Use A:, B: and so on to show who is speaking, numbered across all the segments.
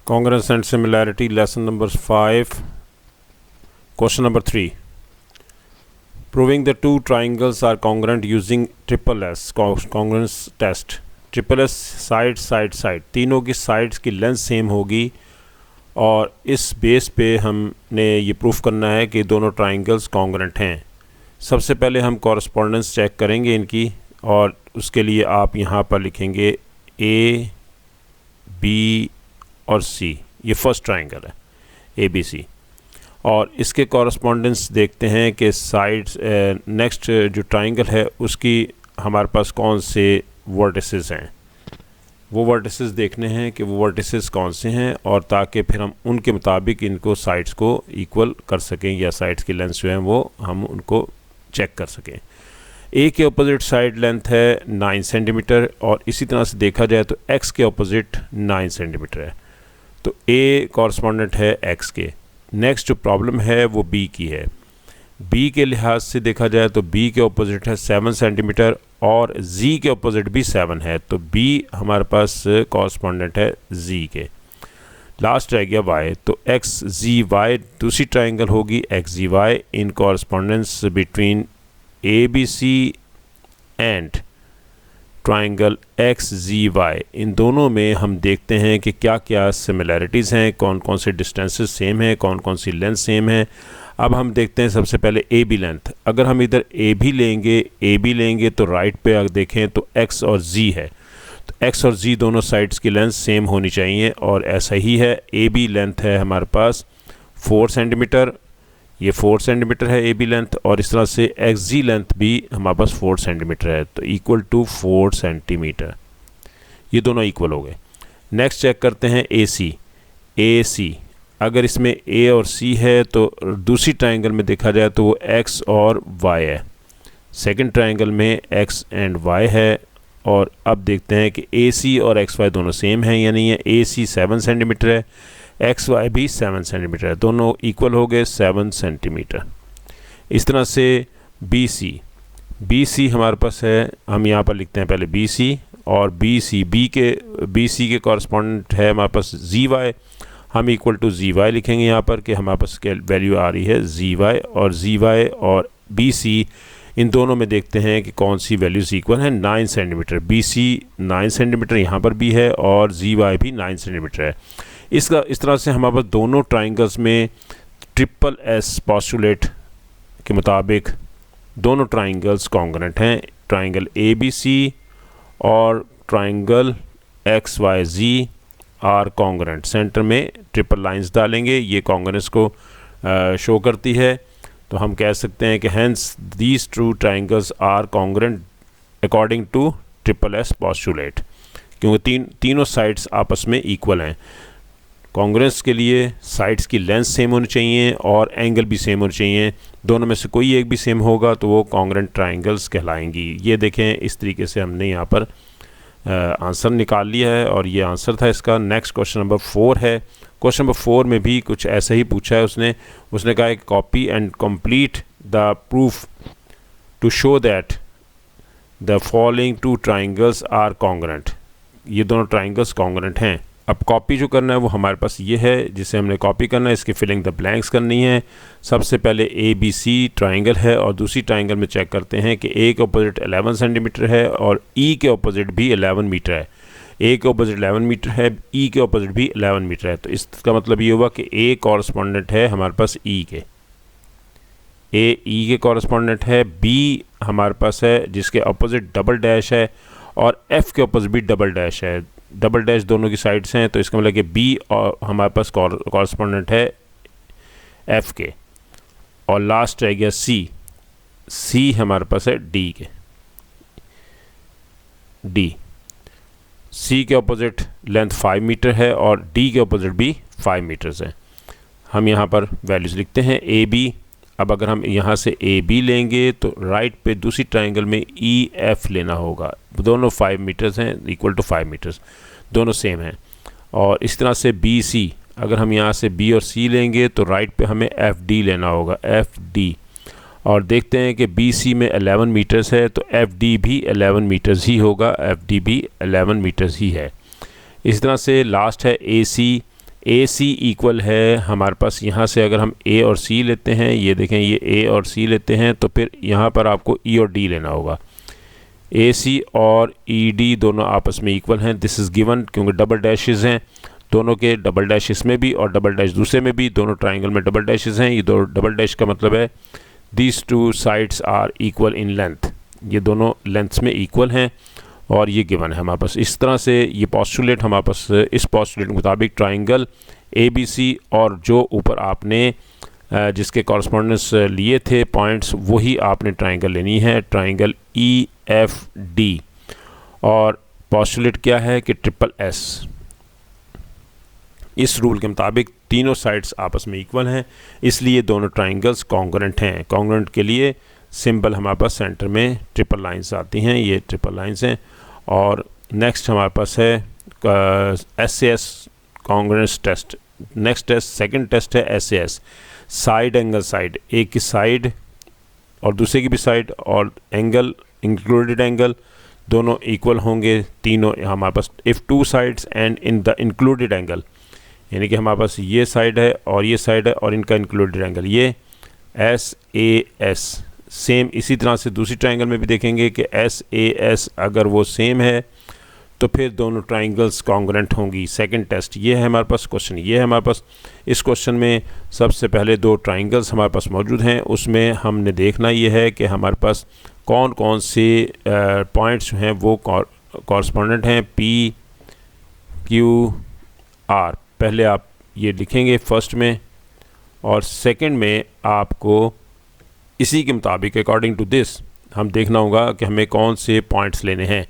A: Congruence and similarity, lesson number 5, question number 3. Proving the two triangles are congruent using triple S congruence test. Triple S side side side, तीनों की sides की length same होगी और इस base पे हमने ये प्रूफ करना है कि दोनों ट्राइंगल्स कॉन्ग्रेंट हैं। सबसे पहले हम कॉरस्पॉन्डेंस चेक करेंगे इनकी, और उसके लिए आप यहाँ पर लिखेंगे ए बी और सी। ये फर्स्ट ट्राइंगल है ए बी सी, और इसके कॉरस्पॉन्डेंस देखते हैं कि साइड्स नेक्स्ट जो ट्राइंगल है उसकी हमारे पास कौन से वर्टिसेस हैं। वो वर्टिसेस देखने हैं कि वो वर्टिसेस कौन से हैं, और ताकि फिर हम उनके मुताबिक इनको साइड्स को इक्वल कर सकें, या साइड्स की लेंथ जो है वो हम उनको चेक कर सकें। ए के अपोजिट साइड लेंथ है 9 सेंटीमीटर, और इसी तरह से देखा जाए तो एक्स के अपोजिट 9 सेंटीमीटर है, तो ए कॉरस्पॉन्डेंट है एक्स के। नेक्स्ट जो प्रॉब्लम है वो बी की है। बी के लिहाज से देखा जाए तो बी के अपोजिट है 7 सेंटीमीटर, और जी के अपोजिट भी 7 है, तो बी हमारे पास कॉरस्पॉन्डेंट है जी के। लास्ट रह गया वाई, तो एक्स जी वाई दूसरी ट्राइंगल होगी X Z Y in correspondence between A B C and triangle X Z Y. इन दोनों में हम देखते हैं कि क्या क्या सिमिलैरिटीज़ हैं, कौन कौन से डिस्टेंसेस सेम हैं, कौन कौन सी लेंथ सेम है। अब हम देखते हैं सबसे पहले ए बी लेंथ। अगर हम इधर ए बी लेंगे तो राइट पे अगर देखें तो एक्स और जी है, तो एक्स और जी दोनों साइड्स की लेंथ सेम होनी चाहिए, और ऐसा ही है। ए बी लेंथ है हमारे पास 4 सेंटीमीटर, ये 4 सेंटीमीटर है ए बी लेंथ, और इस तरह से एक्स जी लेंथ भी हमारे पास 4 सेंटीमीटर है, तो इक्वल टू 4 सेंटीमीटर। ये दोनों इक्वल हो गए। नेक्स्ट चेक करते हैं ए सी। अगर इसमें ए और सी है तो दूसरी ट्राइंगल में देखा जाए तो वो एक्स और वाई है, सेकंड ट्राइंगल में एक्स एंड वाई है। और अब देखते हैं कि ए सी और एक्स वाई दोनों सेम हैं या नहीं है। ए सी 7 सेंटीमीटर है, एक्स वाई भी 7 सेंटीमीटर है, दोनों इक्वल हो गए 7 सेंटीमीटर। इस तरह से बी सी हमारे पास है, हम यहाँ पर लिखते हैं पहले बी सी, और बी सी के कॉरस्पॉन्डेंट है हमारे पास जी वाई। हम इक्वल टू जी वाई लिखेंगे यहाँ पर कि हमारे पास वैल्यू आ रही है जी वाई और बी सी। इन दोनों में देखते हैं कि कौन सी वैल्यूज़ इक्वल हैं। 9 सेंटीमीटर बी सी 9 सेंटीमीटर यहाँ पर भी है, और जी वाई भी 9 सेंटीमीटर है। इस तरह से हमारे पास दोनों ट्राइंगल्स में ट्रिपल एस पोस्टुलेट के मुताबिक दोनों ट्राइंगल्स कॉन्ग्रेंट हैं। ट्राइंगल ए बी सी और triangle X Y Z are congruent. Centre में ट्रिपल लाइंस डालेंगे, ये कॉन्ग्रेंस को शो करती है। तो हम कह सकते हैं कि hence these two triangles are congruent according to triple S postulate, क्योंकि तीनों साइड्स आपस में इक्वल हैं। कॉन्ग्रेंस के लिए साइड्स की लेंथ सेम होनी चाहिए और एंगल भी सेम होनी चाहिए। दोनों में से कोई एक भी सेम होगा तो वो कॉन्ग्रेंट ट्राइंगल्स कहलाएंगी। ये देखें, इस तरीके से हमने यहाँ पर आंसर निकाल लिया है, और ये आंसर था इसका। नेक्स्ट क्वेश्चन नंबर 4 है। क्वेश्चन नंबर 4 में भी कुछ ऐसा ही पूछा है उसने कहा है copy and complete the proof to show that the following two triangles are congruent. ये दोनों ट्राइंगल्स कॉन्ग्रेंट हैं। अब कॉपी जो करना है वो हमारे पास ये है, जिसे हमने कॉपी करना है, इसकी फिलिंग द ब्लैंक्स करनी है। सबसे पहले ए बी सी ट्राइंगल है, और दूसरी ट्राइंगल में चेक करते हैं कि ए के अपोजिट 11 सेंटीमीटर है और ई के अपोजिट भी 11 मीटर है। ए के अपोजिट 11 मीटर है, ई के अपोजिट भी 11 मीटर है, तो इसका मतलब ये हुआ कि ए कॉरस्पॉन्डेंट है हमारे पास ई के, ए ई के कॉरस्पॉन्डेंट है। बी हमारे पास है जिसके अपोजिट डबल डैश है, और एफ़ के अपोजिट भी डबल डैश है। डबल डैश दोनों की साइड्स हैं, तो इसका मतलब कि बी और हमारे पास कॉरस्पॉन्डेंट है एफ़ के। और लास्ट रह गया सी हमारे पास है डी के। सी के अपोजिट लेंथ 5 मीटर है, और डी के अपोजिट भी 5 मीटर्स है। हम यहाँ पर वैल्यूज़ लिखते हैं ए बी। अब अगर हम यहाँ से ए बी लेंगे तो राइट पे दूसरी ट्राइंगल में ई एफ लेना होगा। दोनों 5 मीटर्स हैं, इक्वल टू 5 मीटर्स, दोनों सेम हैं। और इस तरह से बी सी, अगर हम यहाँ से बी और सी लेंगे तो राइट पे हमें एफ डी लेना होगा, एफ डी। और देखते हैं कि बी सी में 11 मीटर्स है, तो एफ डी भी 11 मीटर्स ही होगा, एफ डी भी 11 मीटर्स ही है। इस तरह से लास्ट है ए सी इक्वल है हमारे पास, यहाँ से अगर हम ए और सी लेते हैं, ये देखें ये ए और सी लेते हैं, तो फिर यहाँ पर आपको ई और डी लेना होगा। ए सी और ई डी दोनों आपस में इक्वल हैं, दिस इज़ गिवन, क्योंकि डबल डैशेस हैं दोनों के, डबल डैश इसमें भी और डबल डैश दूसरे में भी, दोनों ट्राइंगल में डबल डैशेस हैं। ये दो डबल डैश का मतलब है these two sides are equal in length, ये दोनों लेंथ्स में इक्वल हैं और ये गिवन है हमारे पास। इस तरह से ये पोस्टुलेट हमारे पास, इस पोस्टुलेट के मुताबिक ट्राइंगल ए बी सी और जो ऊपर आपने जिसके कॉरस्पॉन्डेंस लिए थे पॉइंट्स, वही आपने ट्राइंगल लेनी है, ट्राइंगल ई एफ डी। और पोस्टुलेट क्या है कि ट्रिपल एस, इस रूल के मुताबिक तीनों साइड्स आपस में इक्वल हैं, इसलिए दोनों ट्राइंगल्स कॉन्ग्रुएंट हैं। कॉन्ग्रुएंट के लिए सिंबल हमारे पास सेंटर में ट्रिपल लाइंस आती हैं, ये ट्रिपल लाइंस हैं। और नेक्स्ट हमारे पास है S A S congruence test. Next test, second test है S A S, side angle side, एक की साइड और दूसरे की भी साइड, और एंगल इंक्लूडेड एंगल दोनों इक्वल होंगे तीनों हमारे पास, if two sides and in the included angle, यानी कि हमारे पास ये साइड है और ये साइड है और इनका इंक्लूडेड एंगल, ये एस ए एस सेम। इसी तरह से दूसरी ट्राइंगल में भी देखेंगे कि एस ए एस अगर वो सेम है तो फिर दोनों ट्राइंगल्स कॉन्ग्रुएंट होंगी। सेकंड टेस्ट ये है हमारे पास, क्वेश्चन ये है हमारे पास। इस क्वेश्चन में सबसे पहले दो ट्राइंगल्स हमारे पास मौजूद हैं, उसमें हमने देखना ये है कि हमारे पास कौन कौन से पॉइंट्स हैं वो कॉरस्पॉन्डेंट हैं पी क्यू आर। पहले आप ये लिखेंगे फर्स्ट में, और सेकंड में आपको इसी के मुताबिक अकॉर्डिंग टू दिस हम देखना होगा कि हमें कौन से पॉइंट्स लेने हैं।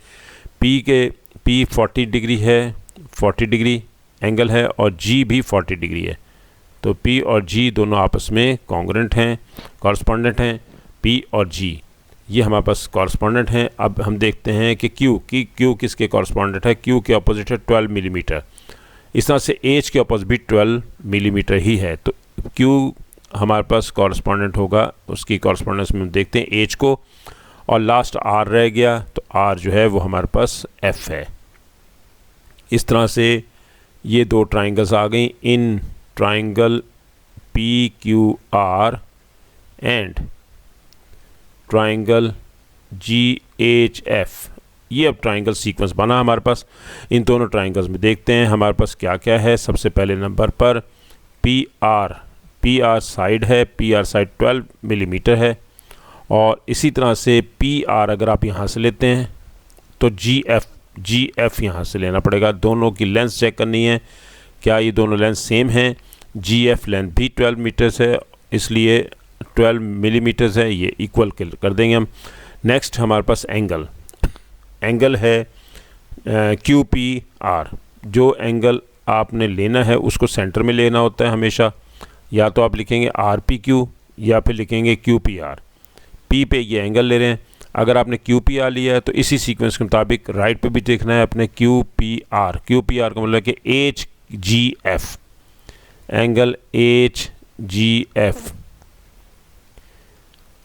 A: पी 40 डिग्री है, 40 डिग्री एंगल है, और जी भी 40 डिग्री है, तो पी और जी दोनों आपस में कॉन्ग्रुएंट हैं, कॉरस्पॉन्डेंट हैं। पी और जी ये हमारे पास कॉरस्पॉन्डेंट हैं। अब हम देखते हैं कि क्यू किसके कॉरस्पॉन्डेंट है। क्यू के अपोजिट है 12 मिलीमीटर, इस तरह से एच के अपोजिट भी 12 मिलीमीटर ही है, तो क्यू हमारे पास कॉरस्पॉन्डेंट होगा, उसकी कॉरस्पॉन्डेंस में देखते हैं एच को, और लास्ट आर रह गया, तो आर जो है वो हमारे पास एफ है। इस तरह से ये दो ट्राइंगल्स आ गई, in triangle P Q are and triangle G H F, ये अब ट्राइंगल सीक्वेंस बना हमारे पास। इन दोनों ट्राइंगल्स में देखते हैं हमारे पास क्या क्या है। सबसे पहले नंबर पर पी आर साइड है, पी आर साइड 12 मिलीमीटर है, और इसी तरह से पी आर अगर आप यहाँ से लेते हैं तो जी एफ यहाँ से लेना पड़ेगा। दोनों की लेंथ चेक करनी है, क्या ये दोनों लेंथ सेम हैं। जी एफ लेंथ भी 12 मीटर्स है, इसलिए 12 मिलीमीटर्स है, ये इक्वल कर देंगे हम। नेक्स्ट हमारे पास एंगल है क्यू पी आर। जो एंगल आपने लेना है उसको सेंटर में लेना होता है हमेशा, या तो आप लिखेंगे आर पी क्यू या फिर लिखेंगे क्यू पी आर। पी पे ये एंगल ले रहे हैं, अगर आपने क्यू पी आर लिया है तो इसी सीक्वेंस के मुताबिक राइट पे भी देखना है अपने क्यू पी आर का मतलब है कि H G F, angle H G F,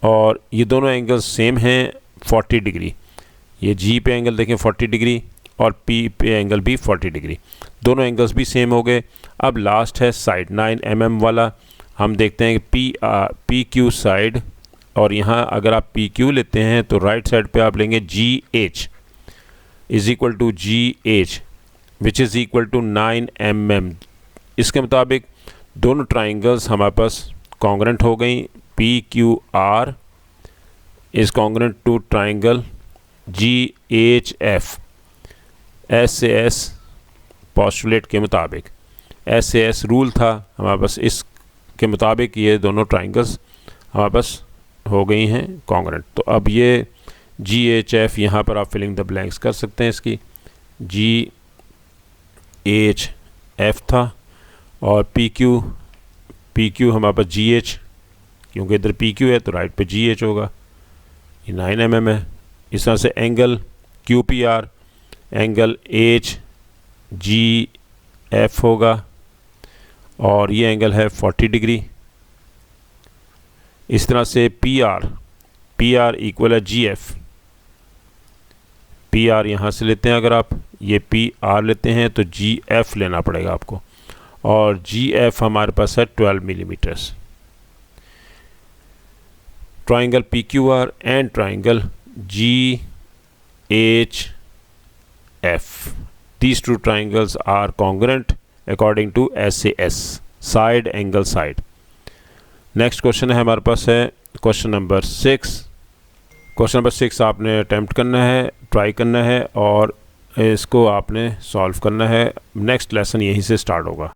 A: और ये दोनों एंगल्स सेम हैं 40 डिग्री। ये जी पे एंगल देखें 40 डिग्री और पी पे एंगल भी 40 डिग्री, दोनों एंगल्स भी सेम हो गए। अब लास्ट है साइड 9 mm वाला, हम देखते हैं कि पी क्यू साइड, और यहाँ अगर आप पी क्यू लेते हैं तो राइट साइड पे आप लेंगे G H is equal to G H which is equal to 9 mm। इसके मुताबिक दोनों ट्राइंगल्स हमारे पास कॉन्ग्रुएंट हो गई। P Q R is congruent to triangle G H F S A S postulate के मुताबिक। एस ए एस रूल था हमारे पास, इसके मुताबिक ये दोनों ट्राइंगल्स हमारे पास हो गई हैं कॉन्ग्रुएंट। तो अब ये जी एच एफ यहाँ पर आप फिलिंग द ब्लैंक्स कर सकते हैं। इसकी जी एच एफ था और पी क्यू हमारे पास जी एच, क्योंकि इधर पी क्यू है तो राइट पे जी एच होगा, ये 9 mm है। इस तरह से angle Q P R angle H G F होगा, और ये एंगल है 40 डिग्री। इस तरह से पी आर इक्वल है जी एफ, पी आर यहाँ से लेते हैं, अगर आप ये पी आर लेते हैं तो जी एफ लेना पड़ेगा आपको, और जी एफ हमारे पास है 12 millimetres. Triangle P Q are and triangle G H F, these two triangles are congruent according to SAS, side angle side। Next question है हमारे पास है क्वेश्चन नंबर 6। क्वेश्चन नंबर 6 आपने अटैम्प्ट करना है, ट्राई करना है और इसको आपने सॉल्व करना है। नेक्स्ट लेसन यहीं से स्टार्ट होगा।